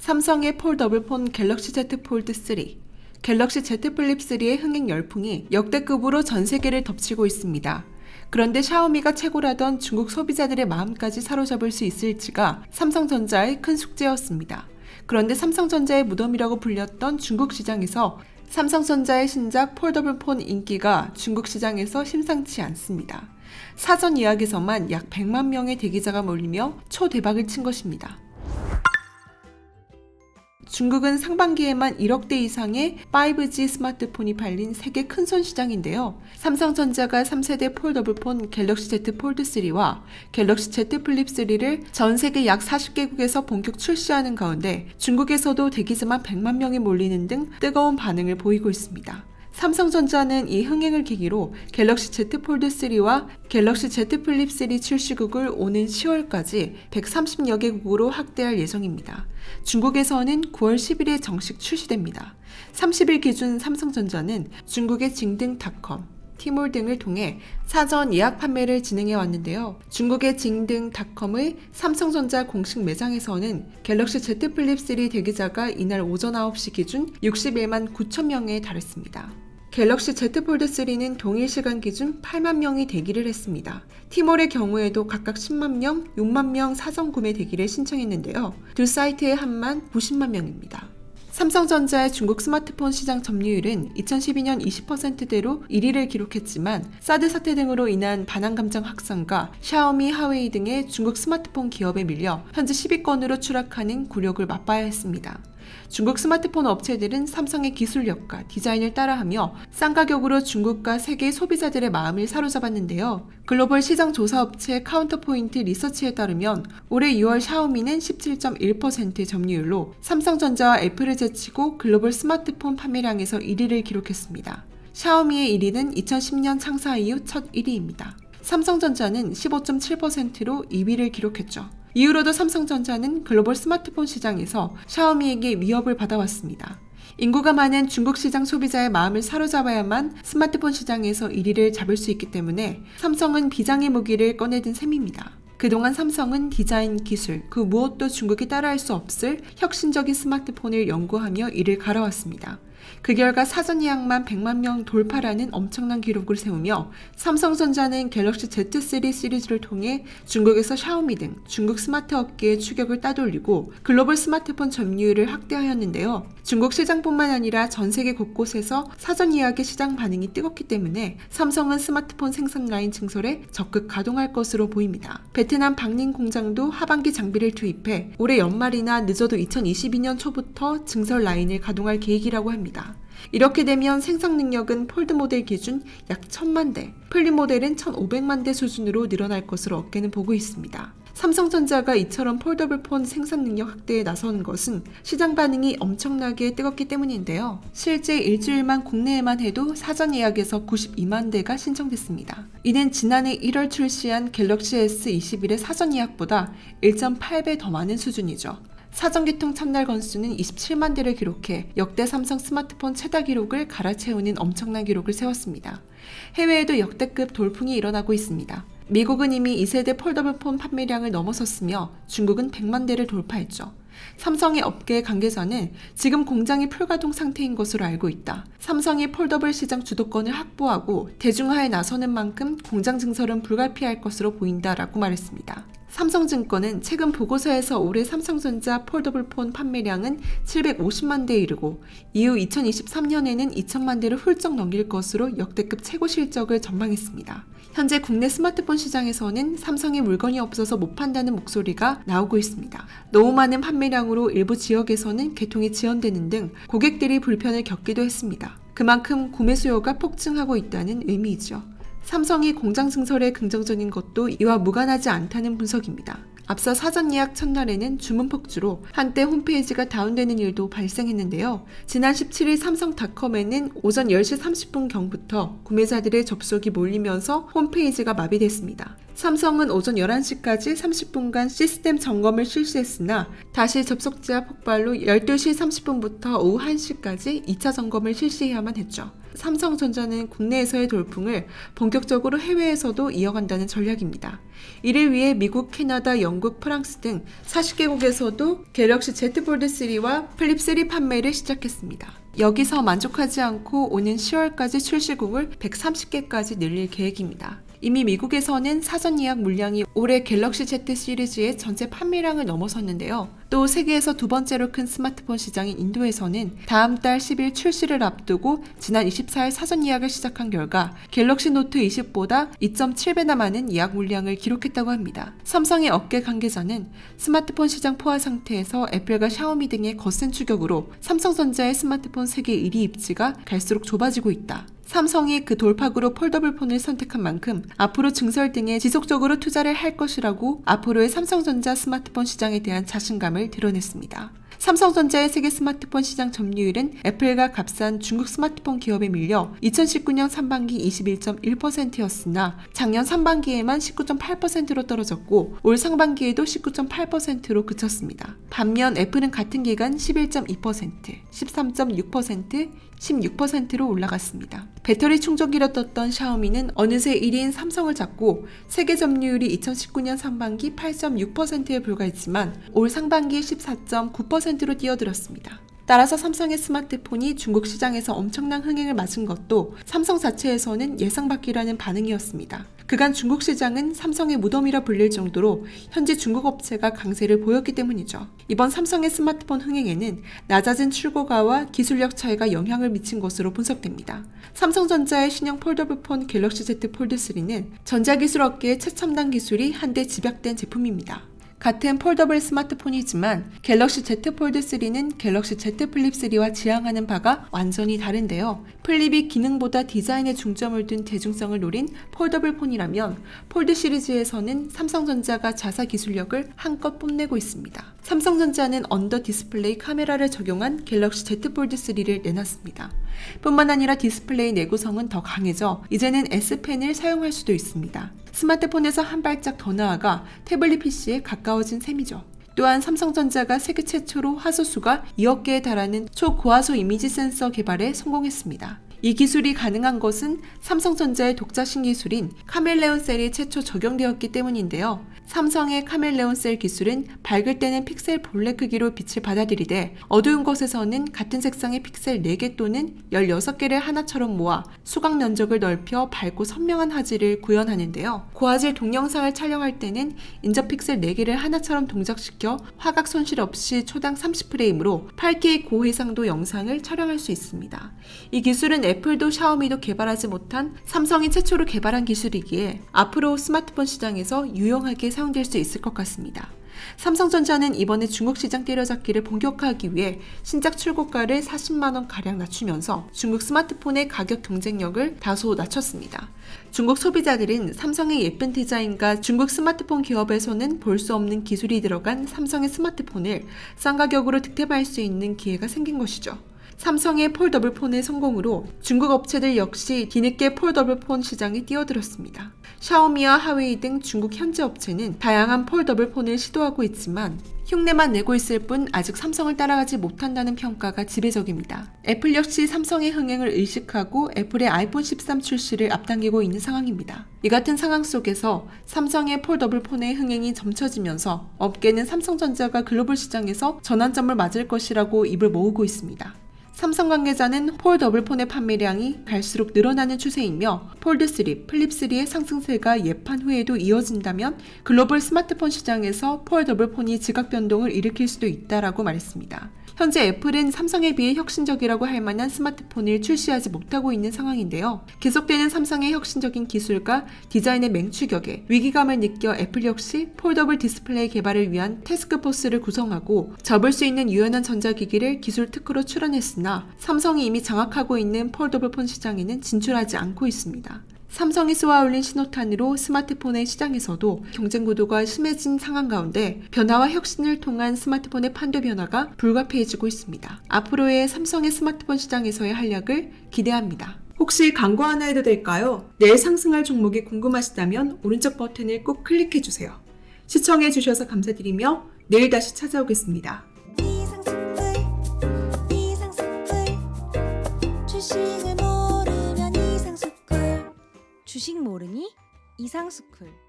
삼성의 폴더블 폰 갤럭시 Z 폴드 3. 갤럭시 Z 플립 3의 흥행 열풍이 역대급으로 전 세계를 덮치고 있습니다. 그런데 샤오미가 최고라던 중국 소비자들의 마음까지 사로잡을 수 있을지가 삼성전자의 큰 숙제였습니다. 그런데 삼성전자의 무덤이라고 불렸던 중국 시장에서 삼성전자의 신작 폴더블 폰 인기가 중국 시장에서 심상치 않습니다. 사전 예약에서만 약 100만 명의 대기자가 몰리며 초대박을 친 것입니다. 중국은 상반기에만 1억대 이상의 5G 스마트폰이 팔린 세계 큰손 시장인데요. 삼성전자가 3세대 폴더블 폰 갤럭시 Z 폴드 3와 갤럭시 Z 플립 3를 전 세계 약 40개국에서 본격 출시하는 가운데 중국에서도 대기자만 100만 명이 몰리는 등 뜨거운 반응을 보이고 있습니다. 삼성전자는 이 흥행을 계기로 갤럭시 Z 폴드 3와 갤럭시 Z 플립 3 출시국을 오는 10월까지 130여 개국으로 확대할 예정입니다. 중국에서는 9월 10일에 정식 출시됩니다. 30일 기준 삼성전자는 중국의 징등닷컴, 티몰 등을 통해 사전 예약 판매를 진행해 왔는데요. 중국의 징등닷컴의 삼성전자 공식 매장에서는 갤럭시 Z 플립 3 대기자가 이날 오전 9시 기준 61만 9천 명에 달했습니다. 갤럭시 Z 폴드 3는 동일 시간 기준 8만 명이 대기를 했습니다. 티몰의 경우에도 각각 10만 명, 6만 명 사전 구매 대기를 신청했는데요. 두 사이트에 한만 90만 명입니다. 삼성전자의 중국 스마트폰 시장 점유율은 2012년 20%대로 1위를 기록했지만 사드 사태 등으로 인한 반항 감정 확산과 샤오미, 하웨이 등의 중국 스마트폰 기업에 밀려 현재 10위권으로 추락하는 굴욕을 맛봐야 했습니다. 중국 스마트폰 업체들은 삼성의 기술력과 디자인을 따라하며 싼 가격으로 중국과 세계 소비자들의 마음을 사로잡았는데요. 글로벌 시장 조사 업체 카운터포인트 리서치에 따르면 올해 6월 샤오미는 17.1% 점유율로 삼성전자와 애플을 제치고 글로벌 스마트폰 판매량에서 1위를 기록했습니다. 샤오미의 1위는 2010년 창사 이후 첫 1위입니다. 삼성전자는 15.7%로 2위를 기록했죠. 이후로도 삼성전자는 글로벌 스마트폰 시장에서 샤오미에게 위협을 받아왔습니다. 인구가 많은 중국 시장 소비자의 마음을 사로잡아야만 스마트폰 시장에서 1위를 잡을 수 있기 때문에 삼성은 비장의 무기를 꺼내든 셈입니다. 그동안 삼성은 디자인, 기술, 그 무엇도 중국이 따라할 수 없을 혁신적인 스마트폰을 연구하며 이를 갈아왔습니다. 그 결과 사전 예약만 100만 명 돌파라는 엄청난 기록을 세우며 삼성전자는 갤럭시 Z3 시리즈를 통해 중국에서 샤오미 등 중국 스마트 업계의 추격을 따돌리고 글로벌 스마트폰 점유율을 확대하였는데요. 중국 시장뿐만 아니라 전 세계 곳곳에서 사전 예약의 시장 반응이 뜨겁기 때문에 삼성은 스마트폰 생산 라인 증설에 적극 가동할 것으로 보입니다. 베트남 박닝 공장도 하반기 장비를 투입해 올해 연말이나 늦어도 2022년 초부터 증설 라인을 가동할 계획이라고 합니다. 이렇게 되면 생산 능력은 폴드 모델 기준 약 1000만 대, 플립 모델은 1500만 대 수준으로 늘어날 것으로 업계는 보고 있습니다. 삼성전자가 이처럼 폴더블 폰 생산 능력 확대에 나선 것은 시장 반응이 엄청나게 뜨겁기 때문인데요. 실제 일주일만 국내에만 해도 사전 예약에서 92만 대가 신청됐습니다. 이는 지난해 1월 출시한 갤럭시 S21의 사전 예약보다 1.8배 더 많은 수준이죠. 사전 개통 첫날 건수는 27만 대를 기록해 역대 삼성 스마트폰 최다 기록을 갈아채우는 엄청난 기록을 세웠습니다. 해외에도 역대급 돌풍이 일어나고 있습니다. 미국은 이미 2세대 폴더블 폰 판매량을 넘어섰으며 중국은 100만 대를 돌파했죠. 삼성의 업계 관계자는 지금 공장이 풀가동 상태인 것으로 알고 있다. 삼성이 폴더블 시장 주도권을 확보하고 대중화에 나서는 만큼 공장 증설은 불가피할 것으로 보인다라고 말했습니다. 삼성증권은 최근 보고서에서 올해 삼성전자 폴더블 폰 판매량은 750만 대에 이르고 이후 2023년에는 2천만 대를 훌쩍 넘길 것으로 역대급 최고 실적을 전망했습니다. 현재 국내 스마트폰 시장에서는 삼성의 물건이 없어서 못 판다는 목소리가 나오고 있습니다. 너무 많은 판매량으로 일부 지역에서는 개통이 지연되는 등 고객들이 불편을 겪기도 했습니다. 그만큼 구매 수요가 폭증하고 있다는 의미이죠. 삼성이 공장 증설에 긍정적인 것도 이와 무관하지 않다는 분석입니다. 앞서 사전 예약 첫날에는 주문 폭주로 한때 홈페이지가 다운되는 일도 발생했는데요. 지난 17일 삼성닷컴에는 오전 10시 30분경부터 구매자들의 접속이 몰리면서 홈페이지가 마비됐습니다. 삼성은 오전 11시까지 30분간 시스템 점검을 실시했으나 다시 접속자 폭발로 12시 30분부터 오후 1시까지 2차 점검을 실시해야만 했죠. 삼성전자는 국내에서의 돌풍을 본격적으로 해외에서도 이어간다는 전략입니다. 이를 위해 미국, 캐나다, 영국, 프랑스 등 40개국에서도 갤럭시 Z 폴드 3와 플립 3 판매를 시작했습니다. 여기서 만족하지 않고 오는 10월까지 출시국을 130개까지 늘릴 계획입니다. 이미 미국에서는 사전 예약 물량이 올해 갤럭시 Z 시리즈의 전체 판매량을 넘어섰는데요. 또 세계에서 두 번째로 큰 스마트폰 시장인 인도에서는 다음 달 10일 출시를 앞두고 지난 24일 사전 예약을 시작한 결과 갤럭시 노트 20보다 2.7배나 많은 예약 물량을 기록했다고 합니다. 삼성의 업계 관계자는 스마트폰 시장 포화 상태에서 애플과 샤오미 등의 거센 추격으로 삼성전자의 스마트폰 세계 1위 입지가 갈수록 좁아지고 있다. 삼성이 그 돌파구로 폴더블 폰을 선택한 만큼 앞으로 증설 등에 지속적으로 투자를 할 것이라고 앞으로의 삼성전자 스마트폰 시장에 대한 자신감을 드러냈습니다. 삼성전자의 세계 스마트폰 시장 점유율은 애플과 값싼 중국 스마트폰 기업에 밀려 2019년 상반기 21.1%였으나 작년 상반기에만 19.8%로 떨어졌고 올 상반기에도 19.8%로 그쳤습니다. 반면 애플은 같은 기간 11.2%, 13.6%, 16%로 올라갔습니다. 배터리 충전기로 떴던 샤오미는 어느새 1위인 삼성을 잡고 세계 점유율이 2019년 상반기 8.6%에 불과했지만 올 상반기 14.9%로 뛰어들었습니다. 따라서 삼성의 스마트폰이 중국 시장에서 엄청난 흥행을 맞은 것도 삼성 자체에서는 예상 밖이라는 반응이었습니다. 그간 중국 시장은 삼성의 무덤이라 불릴 정도로 현재 중국 업체가 강세를 보였기 때문이죠. 이번 삼성의 스마트폰 흥행에는 낮아진 출고가와 기술력 차이가 영향을 미친 것으로 분석됩니다. 삼성전자의 신형 폴더블폰 갤럭시 Z 폴드 3는 전자기술 업계의 최첨단 기술이 한데 집약된 제품입니다. 같은 폴더블 스마트폰이지만 갤럭시 Z 폴드 3는 갤럭시 Z 플립 3와 지향하는 바가 완전히 다른데요. 플립이 기능보다 디자인에 중점을 둔 대중성을 노린 폴더블 폰이라면 폴드 시리즈에서는 삼성전자가 자사 기술력을 한껏 뽐내고 있습니다. 삼성전자는 언더 디스플레이 카메라를 적용한 갤럭시 Z 폴드 3를 내놨습니다. 뿐만 아니라 디스플레이 내구성은 더 강해져 이제는 S펜을 사용할 수도 있습니다. 스마트폰에서 한 발짝 더 나아가 태블릿 PC에 가까워진 셈이죠. 또한 삼성전자가 세계 최초로 화소수가 2억 개에 달하는 초고화소 이미지 센서 개발에 성공했습니다. 이 기술이 가능한 것은 삼성전자의 독자 신기술인 카멜레온 셀이 최초 적용되었기 때문인데요. 삼성의 카멜레온 셀 기술은 밝을 때는 픽셀 본래 크기로 빛을 받아들이되 어두운 곳에서는 같은 색상의 픽셀 4개 또는 16개를 하나처럼 모아 수광 면적을 넓혀 밝고 선명한 화질을 구현하는데요. 고화질 동영상을 촬영할 때는 인접 픽셀 4개를 하나처럼 동작시켜 화각 손실 없이 초당 30프레임으로 8K 고해상도 영상을 촬영할 수 있습니다. 이 기술은 애플도 샤오미도 개발하지 못한 삼성이 최초로 개발한 기술이기에 앞으로 스마트폰 시장에서 유용하게 사용될 수 있을 것 같습니다. 삼성전자는 이번에 중국 시장 때려잡기를 본격화하기 위해 신작 출고가를 40만원가량 낮추면서 중국 스마트폰의 가격 경쟁력을 다소 낮췄습니다. 중국 소비자들은 삼성의 예쁜 디자인과 중국 스마트폰 기업에서는 볼 수 없는 기술이 들어간 삼성의 스마트폰을 싼 가격으로 득템할 수 있는 기회가 생긴 것이죠. 삼성의 폴더블 폰의 성공으로 중국 업체들 역시 뒤늦게 폴더블 폰 시장에 뛰어들었습니다. 샤오미와 하웨이 등 중국 현지 업체는 다양한 폴더블 폰을 시도하고 있지만 흉내만 내고 있을 뿐 아직 삼성을 따라가지 못한다는 평가가 지배적입니다. 애플 역시 삼성의 흥행을 의식하고 애플의 아이폰 13 출시를 앞당기고 있는 상황입니다. 이 같은 상황 속에서 삼성의 폴더블 폰의 흥행이 점쳐지면서 업계는 삼성전자가 글로벌 시장에서 전환점을 맞을 것이라고 입을 모으고 있습니다. 삼성 관계자는 폴더블폰의 판매량이 갈수록 늘어나는 추세이며 폴드3, 플립3의 상승세가 예판 후에도 이어진다면 글로벌 스마트폰 시장에서 폴더블폰이 지각 변동을 일으킬 수도 있다라고 말했습니다. 현재 애플은 삼성에 비해 혁신적이라고 할 만한 스마트폰을 출시하지 못하고 있는 상황인데요. 계속되는 삼성의 혁신적인 기술과 디자인의 맹추격에 위기감을 느껴 애플 역시 폴더블 디스플레이 개발을 위한 태스크포스를 구성하고 접을 수 있는 유연한 전자기기를 기술 특허로 출원했으나 삼성이 이미 장악하고 있는 폴더블폰 시장에는 진출하지 않고 있습니다. 삼성이 쏘아올린 신호탄으로 스마트폰의 시장에서도 경쟁 구도가 심해진 상황 가운데 변화와 혁신을 통한 스마트폰의 판도 변화가 불가피해지고 있습니다. 앞으로의 삼성의 스마트폰 시장에서의 활약을 기대합니다. 혹시 광고 하나 해도 될까요? 내일 상승할 종목이 궁금하시다면 오른쪽 버튼을 꼭 클릭해주세요. 시청해주셔서 감사드리며 내일 다시 찾아오겠습니다. 주식을 모르 주식 모르니? 이상스쿨